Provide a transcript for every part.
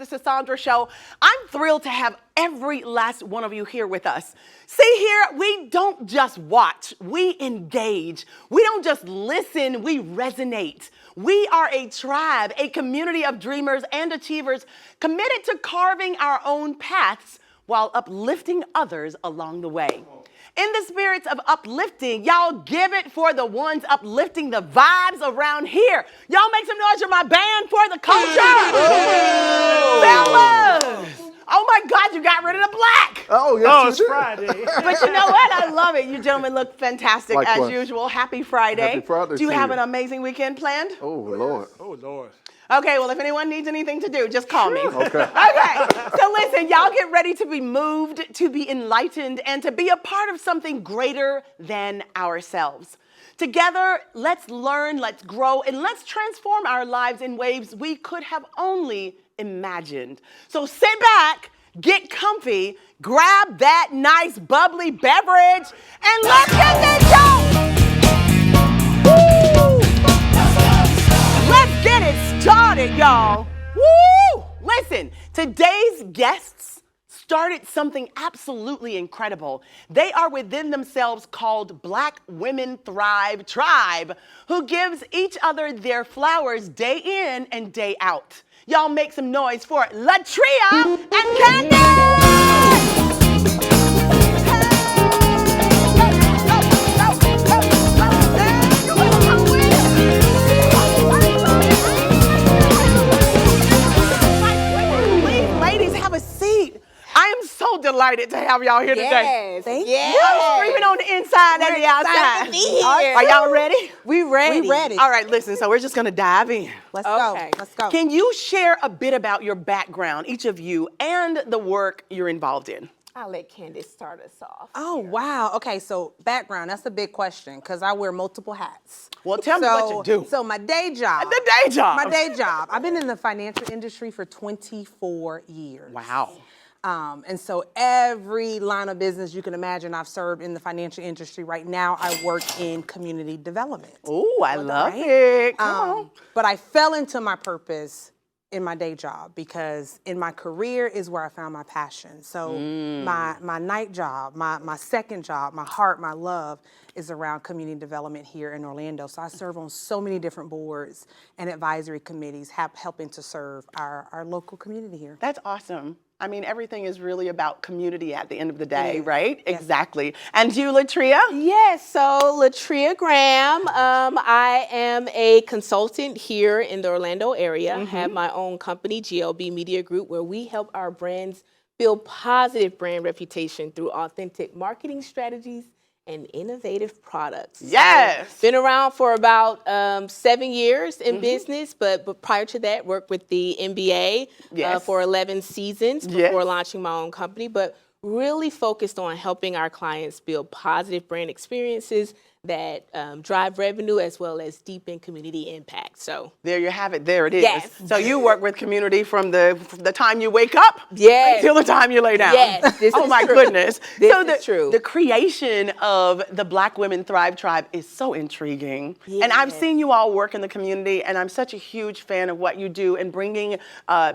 the Sisaundra Show. I'm thrilled to have every last one of you here with us. See here, we don't just watch, we engage. We don't just listen, we resonate. We are a tribe, a community of dreamers and achievers committed to carving our own paths while uplifting others along the way. In the spirits of uplifting, y'all give it for the ones uplifting the vibes around here. Y'all make some noise for my band for the culture. Fellas. Oh my God, you got rid of the black. Oh, yes, Oh, it's Friday. But you know what? I love it. You gentlemen look fantastic Likewise. as usual. Happy Friday. Happy Friday Do you to have you. an amazing weekend planned? Oh, Lord. Oh, Lord. Okay, well, if anyone needs anything to do, just call me. Okay. Okay, so listen, y'all get ready to be moved, to be enlightened, and to be a part of something greater than ourselves. Together, let's learn, let's grow, and let's transform our lives in ways we could have only imagined. So sit back, get comfy, grab that nice bubbly beverage, and let's get this show! Let's get it started, y'all. Woo! Listen, today's guests started something absolutely incredible. They are within themselves called Black Women Thrive Tribe, who gives each other their flowers day in and day out. Y'all make some noise for Latria and Candace! So delighted to have y'all here today. Thank you. I'm screaming on the inside and the outside. To be here. Are y'all ready? We ready. All right, listen, so we're just gonna dive in. Let's go. Can you share a bit about your background, each of you, and the work you're involved in? I'll let Candace start us off. Oh, wow. Okay, so background, that's a big question because I wear multiple hats. Well, tell me what you do. So my day job. The day job. My day job. I've been in the financial industry for 24 years. Wow. And so every line of business you can imagine I've served in the financial industry. Right now, I work in community development. Oh, I love it. Come on. But I fell into my purpose in my day job because in my career is where I found my passion. So my night job, my second job, my heart, my love is around community development here in Orlando. So I serve on so many different boards and advisory committees helping to serve our local community here. That's awesome. I mean, everything is really about community at the end of the day, Yeah. right? Yes. Exactly. And you, Latria? Yes, so Latria Graham. I am a consultant here in the Orlando area. I have my own company, GLB Media Group, where we help our brands build positive brand reputation through authentic marketing strategies and innovative products. Yes. So, been around for about 7 years in business, but prior to that, worked with the NBA for 11 seasons before launching my own company, but really focused on helping our clients build positive brand experiences that drive revenue as well as deepen community impact. So there you have it. There it is. Yes. So you work with community from the time you wake up Yes. until the time you lay down. Yes, this oh is my true. goodness. This so is true. The creation of the Black Women Thrive Tribe is so intriguing. And I've Yes. seen you all work in the community, and I'm such a huge fan of what you do in bringing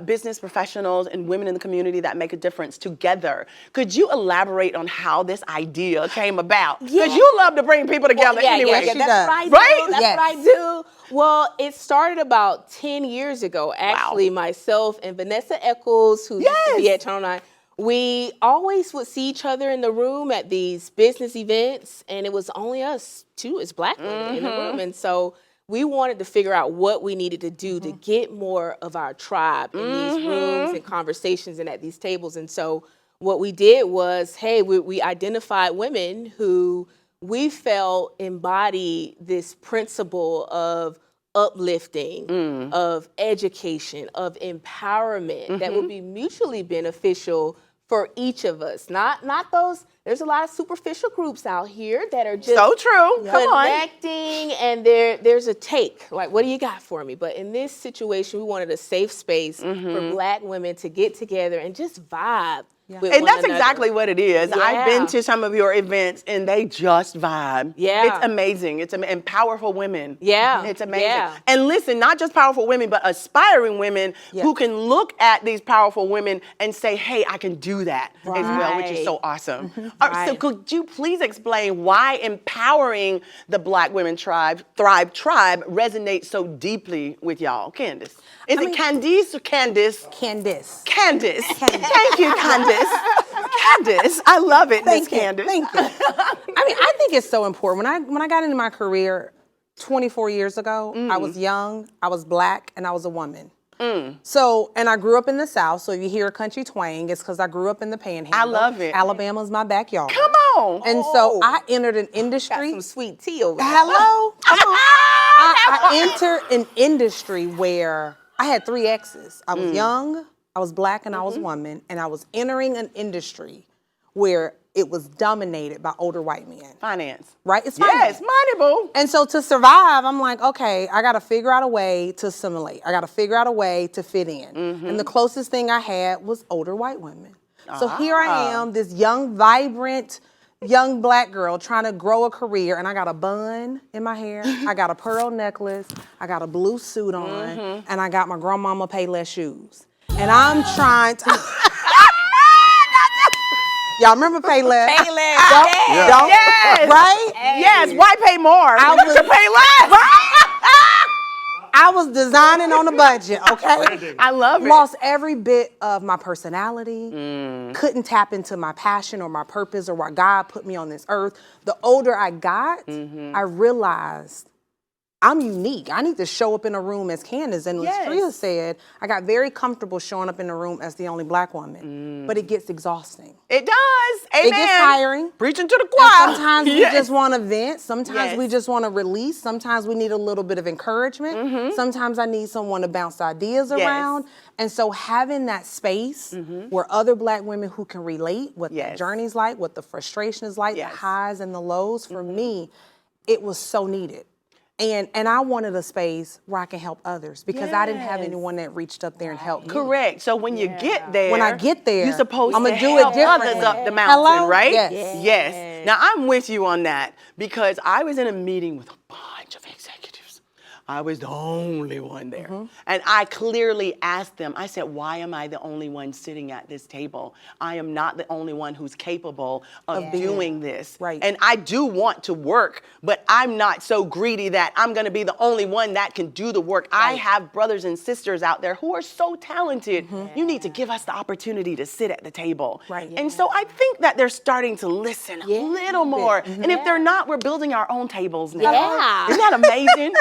business professionals and women in the community that make a difference together. Could you elaborate on how this idea came about? Because you love to bring people together anyway. She that's does. what I do. Right? That's Yes. what I do. Well, it started about 10 years ago. Actually, myself and Vanessa Eccles, who used to be at Channel 9, we always would see each other in the room at these business events, and it was only us two as Black women in the room. And so we wanted to figure out what we needed to do to get more of our tribe in these rooms and conversations and at these tables. And so what we did was, hey, we identified women who we felt embody this principle of uplifting, of education, of empowerment that would be mutually beneficial for each of us. Not those, there's a lot of superficial groups out here that are just So true. Come on. connecting and there's a take, like, what do you got for me? But in this situation, we wanted a safe space for Black women to get together and just vibe with And one that's another. exactly what it is. I've Yeah. been to some of your events and they just vibe. Yeah. It's amazing. And powerful women. Yeah. It's amazing. Yeah. And listen, not just powerful women, but aspiring women who can look at these powerful women and say, hey, I can do that as well, which is so awesome. All right, so could you please explain why empowering the Black Women Thrive Tribe resonates so deeply with y'all? Candace. Is it Candice or Candace? Candace. Candace. Thank you, Candace. Candace, I love it, Miss Thank you. Candace. Thank you. I think it's so important. When I got into my career 24 years ago, I was young, I was Black, and I was a woman. So, and I grew up in the South, so if you hear a country twang, it's because I grew up in the Panhandle. I love it. Alabama's my backyard. Come on. And so I entered an industry. Got some sweet tea over there. Hello? Come on. I entered an industry where I had 3 exes. I was young, I was Black, and I was woman, and I was entering an industry where it was dominated by older white men. Finance. Right? It's finance. Yes, money, boo. And so to survive, I'm like, okay, I got to figure out a way to assimilate. I got to figure out a way to fit in. And the closest thing I had was older white women. So here I am, this young, vibrant, young Black girl trying to grow a career, and I got a bun in my hair, I got a pearl necklace, I got a blue suit on, and I got my grandmama Payless shoes. And I'm trying to... Y'all remember Payless? Payless, Don't, Yes. right? Yes, why pay more? I We was- should pay less. I was designing on a budget, okay? I love it. Lost every bit of my personality, couldn't tap into my passion or my purpose or why God put me on this earth. The older I got, I realized I'm unique. I need to show up in a room as Candace. And Lestria said, I got very comfortable showing up in a room as the only Black woman, but it gets exhausting. It does. Amen. It gets tiring. Preaching to the choir. And sometimes we just want to vent. Sometimes we Yes. just want to release. Sometimes we need a little bit of encouragement. Sometimes I need someone to bounce ideas around. And so having that space where other Black women who can relate what their journey's like, what the frustration is like, the highs and the lows, for me, it was so needed. And I wanted a space where I can help others because I didn't have anyone that reached up there and helped me. Correct. So when you get there, When I get there, you're supposed I'ma to do it help differently. others up the mountain, Hello? right? Yes. Yes. Now I'm with you on that because I was in a meeting with a bunch of executives. I was the only one there. And I clearly asked them, I said, why am I the only one sitting at this table? I am not the only one who's capable of doing this. Right. And I do want to work, but I'm not so greedy that I'm gonna be the only one that can do the work. I have brothers and sisters out there who are so talented. You need to give us the opportunity to sit at the table. Right. And so I think that they're starting to listen a little more. And if they're not, we're building our own tables now. Yeah. Isn't that amazing?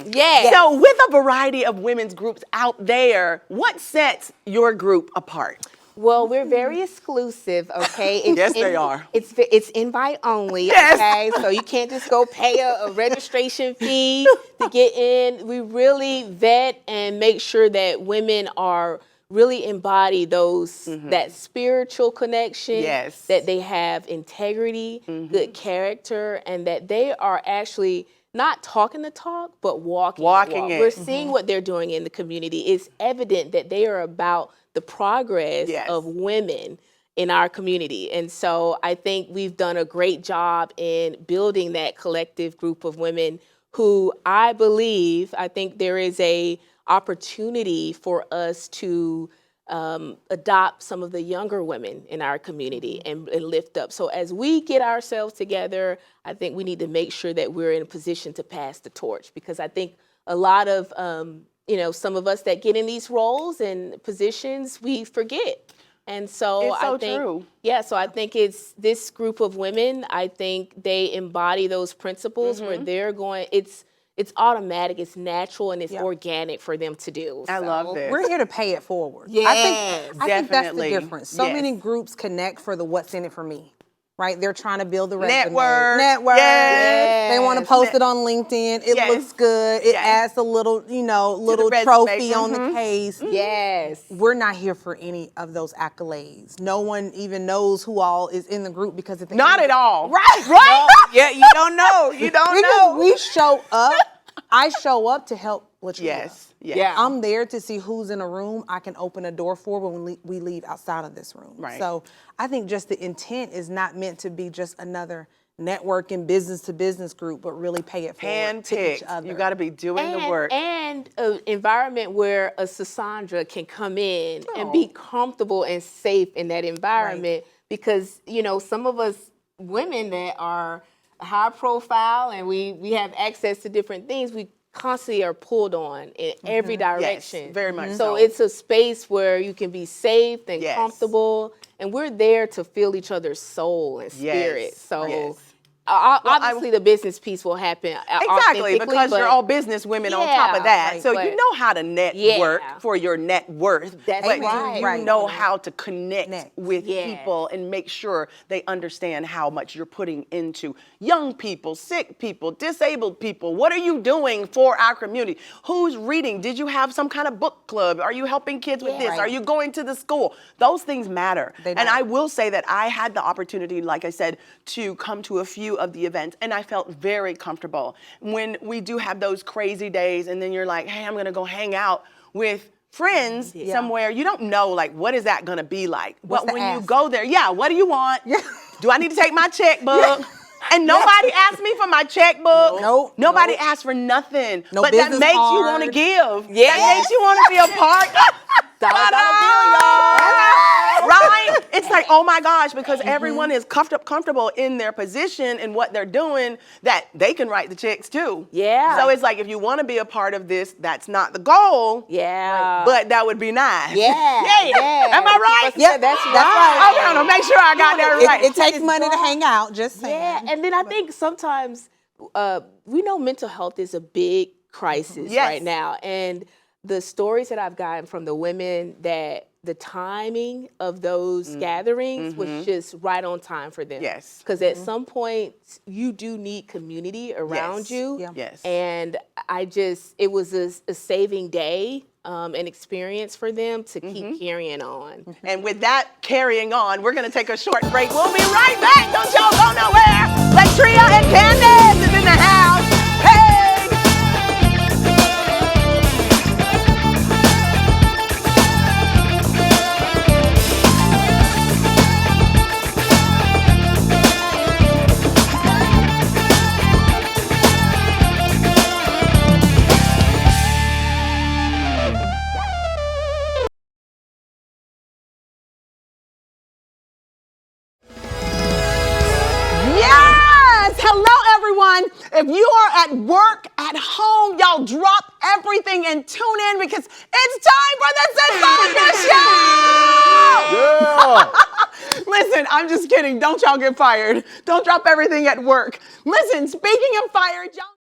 Yeah. So with a variety of women's groups out there, what sets your group apart? Well, we're very exclusive, okay? Yes, they are. It's invite only, Yes. okay? So you can't just go pay a registration fee to get in. We really vet and make sure that women are really embody those that spiritual connection, that they have integrity, good character, and that they are actually not talking the talk, but walking the walk. it. We're seeing what they're doing in the community. It's evident that they are about the progress of women in our community. And so I think we've done a great job in building that collective group of women who I think there is a opportunity for us to adopt some of the younger women in our community and lift up. So as we get ourselves together, I think we need to make sure that we're in a position to pass the torch, because I think a lot of, some of us that get in these roles and positions, we forget. And so It's so true. So I think it's this group of women, I think they embody those principles where they're going, it's automatic, it's natural, and it's organic for them to do. I love this. We're here to pay it forward. Yes, I think that's the definitely. difference. So Yes. many groups connect for the what's in it for me. Right? They're trying to build a resume. Network. Yes. They want to post it on LinkedIn. It Yes. looks good. It Yes. adds a little, little resume. trophy on the case. Yes. We're not here for any of those accolades. No one even knows who all is in the group because at the Not end at all. Right. Right? Yeah, you don't know. You don't because know. we show up I show up to help Latricia. Yes. Yeah. I'm there to see who's in a room I can open a door for when we leave outside of this room. Right. So I think just the intent is not meant to be just another networking business to business group, but really pay it forward to each Handpicked. other. You got to be doing the work. And an environment where a Sisaundra can come in and be comfortable and safe in that environment. Because, some of us women that are high profile and we have access to different things, we constantly are pulled on in every direction. Yes, very much So it's a space where you can be safe and Yes. comfortable, and we're there to feel each other's soul and spirit. Yes, So yes. obviously the business piece will happen Exactly, because you're but- all business women on top of that. right, So but- you know how to network Yeah. for your net worth. That's but right. you Right. know how to connect Connect. with Yeah. people and make sure they understand how much you're putting into young people, sick people, disabled people. What are you doing for our community? Who's reading? Did you have some kind of book club? Are you helping kids with this? Right. Are you going to the school? Those things matter. They And matter. I will say that I had the opportunity, like I said, to come to a few of the events, and I felt very comfortable. When we do have those crazy days, and then you're like, hey, I'm gonna go hang out with friends somewhere, you don't know, like, what is that gonna be like? What's But the when you ask? go there, what do you want? Do I need to take my checkbook? And nobody asked me for my checkbook. Nope. Nobody Nope. asked for nothing. No but that business makes you want to card. give. Yes. That makes you want to be a part. Dollar bill, y'all. Right? It's like, oh my gosh, because everyone is comfortable in their position and what they're doing, that they can write the checks too. Yeah. So it's like, if you want to be a part of this, that's not the goal. Yeah. But that would be nice. Yeah. Am I right? Yeah, that's That's right. Okay, I'm gonna make sure I got that right. It takes money to hang out, just saying. Yeah, and then I think sometimes we know mental health is a big crisis Yes. right now, and the stories that I've gotten from the women, that the timing of those gatherings was just right on time for them. Yes. Because at some point you do need community around Yes. you. Yeah. Yes. And it was a saving day, an experience for them to keep carrying on. And with that carrying on, we're going to take a short break. We'll be right back. Don't y'all go nowhere. Latria and Candace is in the house. Hey! Yes! Hello, everyone. If you are at work, at home, y'all drop everything and tune in because it's time for the Sisaundra Show! Yeah. Listen, I'm just kidding. Don't y'all get fired. Don't drop everything at work. Listen, speaking of fired, y'all.